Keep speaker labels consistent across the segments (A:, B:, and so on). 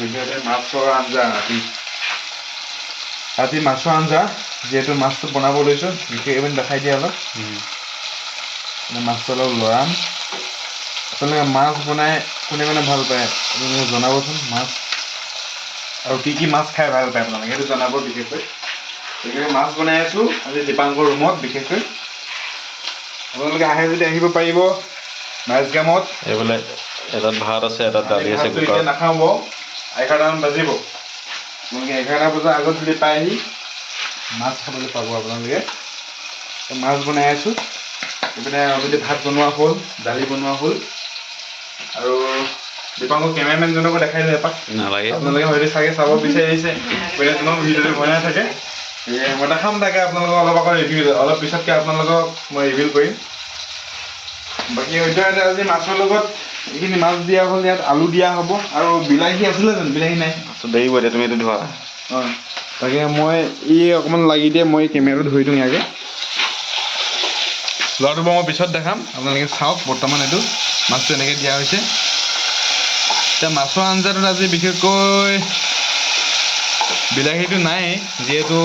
A: ভিডিঅ'তে মাছৰ আঞ্জা ৰাতি মাছৰ আঞ্জা যিহেতু মাছটো বনাব লৈছোঁ বিশেষ দেখাই দিয়া অলপ মাছটো অলপ লৰাম আপোনালোকে মাছ বনাই কোনে কোনে ভাল পায় আপোনালোকে জনাবচোন মাছ আৰু কি মাছ খাই ভাল পায় আপোনালোকে সেইটো জনাব বিশেষকৈ গতিকে মাছ বনাই আছোঁ আজি দীপাংকৰ ৰুমত বিশেষকৈ আপোনালোকে আহে যদি আহিব পাৰিব মাছগামত
B: এইফালে এটাত ভাত আছে এটাত দালি আছে
A: এতিয়া নাখাব 11টামান বাজিব আপোনালোকে 11টা বজাৰ আগত যদি পাই আহি মাছ খাবলৈ পাব আপোনালোকে মাছ বনাই আছোঁ এইপিনে অলৰেডি ভাত বনোৱা হ'ল দালি বনোৱা হ'ল আৰু দীপাংকৰ কেমেৰামেনজনকো দেখাই দিওঁ এপাক
B: নালাগে
A: আপোনালোকে হয়তো চাগে চাব বিচাৰিছে বেলেগজনক ভিডিঅ'টো বনাই থাকে মই দেখাম তাকে আপোনালোকক অলপ আকৌ ৰিভিউ অলপ পিছতকৈ আপোনালোকক মই ৰিভিউ কৰিম বাকী সদ্যহতে আজি মাছৰ লগত এইখিনি মাছ দিয়া হ'ল ইয়াত আলু দিয়া হ'ব আৰু বিলাহী আছিলে জানো বিলাহী নাই
B: দেৰিব এতিয়া তুমি এইটো ধোৱা
A: অঁ তাকে মই অকণমান লাগি দিয়ে মই কেমেৰাটো ধৰি দিওঁ ইয়াকে ল'ৰাটো বাৰু মই পিছত দেখাম আপোনালোকে চাওক বৰ্তমান এইটো মাছটো এনেকৈ দিয়া হৈছে এতিয়া মাছৰ আঞ্জাটোত আজি বিশেষকৈ বিলাহীটো নাই যিহেতু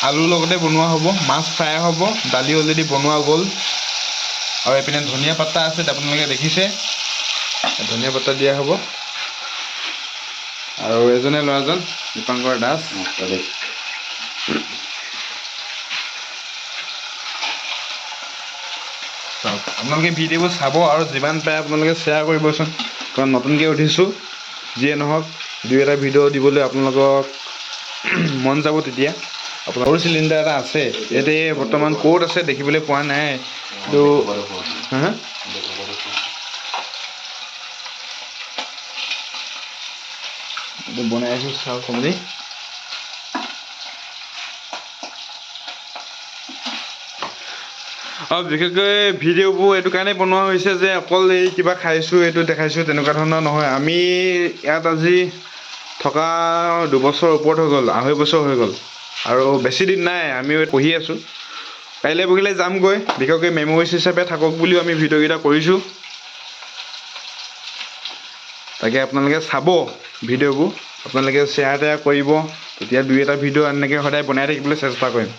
A: আলুৰ লগতে বনোৱা হ'ব মাছ ফ্ৰাই হ'ব দালি অলৰেডি বনোৱা গ'ল আৰু এইপিনে ধনিয়া পাত্তা আছে আপোনালোকে দেখিছে ধনিয়া পাত্তা দিয়া হ'ব আৰু এজনে ল'ৰাজন দীপাংকৰ দাস চাওক আপোনালোকে ভিডিঅ'বোৰ চাব আৰু যিমান পাৰে আপোনালোকে শ্বেয়াৰ কৰিবচোন কাৰণ নতুনকৈ উঠিছোঁ যিয়ে নহওক দুই এটা ভিডিঅ' দিবলৈ আপোনালোকক মন যাব তেতিয়া আপোনালোকৰ চিলিণ্ডাৰ এটা আছে ইয়াতে বৰ্তমান ক'ত আছে দেখিবলৈ পোৱা নাই কিন্তু হা এইটো বনাই আছোঁ চাওক আপুনি আৰু বিশেষকৈ ভিডিঅ'বোৰ এইটো কাৰণে বনোৱা হৈছে যে অকল এই কিবা খাইছোঁ এইটো দেখাইছোঁ তেনেকুৱা ধৰণৰ নহয় আমি ইয়াত আজি থকা 2 বছৰ ওপৰত হৈ গ'ল 2.5 বছৰ হৈ গ'ল আৰু বেছি দিন নাই আমি পঢ়ি আছোঁ কাইলৈ পৰহিলৈ যামগৈ বিশেষকৈ মেমৰিজ হিচাপে থাকক বুলিও আমি ভিডিঅ'কেইটা কৰিছোঁ তাকে আপোনালোকে চাব ভিডিঅ'বোৰ আপোনালোকে শ্বেয়াৰ টেয়াৰ কৰিব তেতিয়া দুই এটা ভিডিঅ' এনেকৈ সদায় বনাই থাকিবলৈ চেষ্টা কৰিম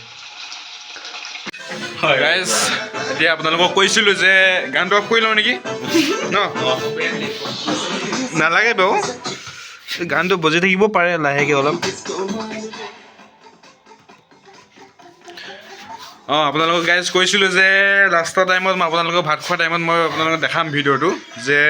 A: হয় গাইজ এতিয়া আপোনালোকক কৈছিলোঁ যে গানটো অফ কৰি লওঁ নেকি ন নালাগে বাৰু গানটো বজি থাকিব পাৰে লাহেকৈ অলপ অঁ আপোনালোকক গাইজ কৈছিলোঁ যে লাষ্টৰ টাইমত মই আপোনালোকক ভাত খোৱা টাইমত মই আপোনালোকক দেখাম ভিডিঅ'টো যে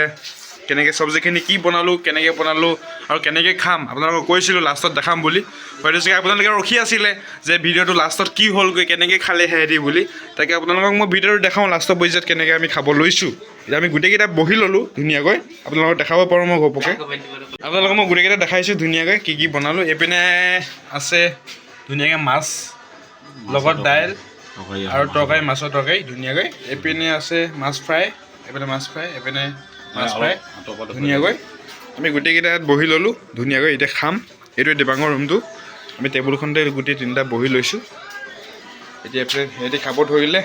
A: কেনেকৈ চব্জিখিনি কি বনালোঁ কেনেকৈ বনালোঁ আৰু কেনেকৈ খাম আপোনালোকক কৈছিলোঁ লাষ্টত দেখাম বুলি হয়তো চাগে আপোনালোকে ৰখি আছিলে যে ভিডিঅ'টো লাষ্টত কি হ'লগৈ কেনেকৈ খালে সেহেঁতি বুলি তাকে আপোনালোকক মই ভিডিঅ'টো দেখাওঁ লাষ্টৰ পৰ্যায়ত কেনেকৈ আমি খাব লৈছোঁ এতিয়া আমি গোটেইকেইটা বহি ল'লোঁ ধুনীয়াকৈ আপোনালোকক দেখাব পাৰোঁ মই ঘপকৈ আপোনালোকক মই গোটেইকেইটা দেখাইছোঁ ধুনীয়াকৈ কি কি বনালোঁ এইপিনে আছে ধুনীয়াকৈ মাছ লগত দাইল আৰু তৰকাৰী মাছৰ তৰকাৰী ধুনীয়াকৈ এইপিনে আছে মাছ ফ্ৰাই এইপিনে মাছ ফ্ৰাই এইপিনে মাছ ফ্ৰাই ধুনীয়াকৈ আমি গোটেইকেইটা ইয়াত বহি ল'লোঁ ধুনীয়াকৈ এতিয়া খাম এইটোৱে দীপাংকৰ ৰুমটো আমি টেবুলখনতে গোটেই তিনিটা বহি লৈছোঁ এতিয়া সিহঁতি খাব ধৰিলে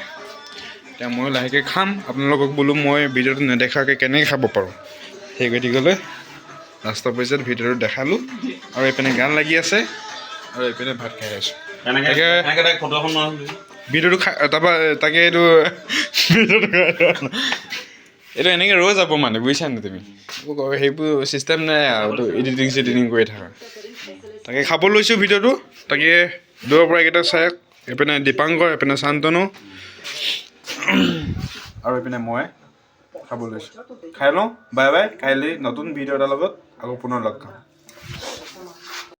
A: এতিয়া ময়ো লাহেকৈ খাম আপোনালোকক বোলো মই ভিডিঅ'টো নেদেখাকৈ কেনেকৈ খাব পাৰোঁ সেই গতিকেলৈ লাষ্টৰ পৰ্যায়ত ভিডিঅ'টো দেখালোঁ আৰু এইপিনে গান লাগি আছে আৰু এইপিনে ভাত খাই আছোঁ ভিডিঅ'টো তাৰপৰা তাকে এইটো এইটো এনেকৈ ৰৈ যাব মানে বুজিছা নে তুমি সেইবোৰ ছিষ্টেম নাই আৰু এডিটিং চেডিটিং কৰি থাকা তাকে খাব লৈছোঁ ভিডিঅ'টো তাকে দূৰৰ পৰা এইকেইটা চাওক এইপিনে দীপাংকৰ এইপিনে শান্তনু আৰু এইপিনে মই খাব লৈছোঁ খাই লওঁ বাই বাই কাইলৈ নতুন ভিডিঅ' এটাৰ লগত আকৌ পুনৰ লগ পাম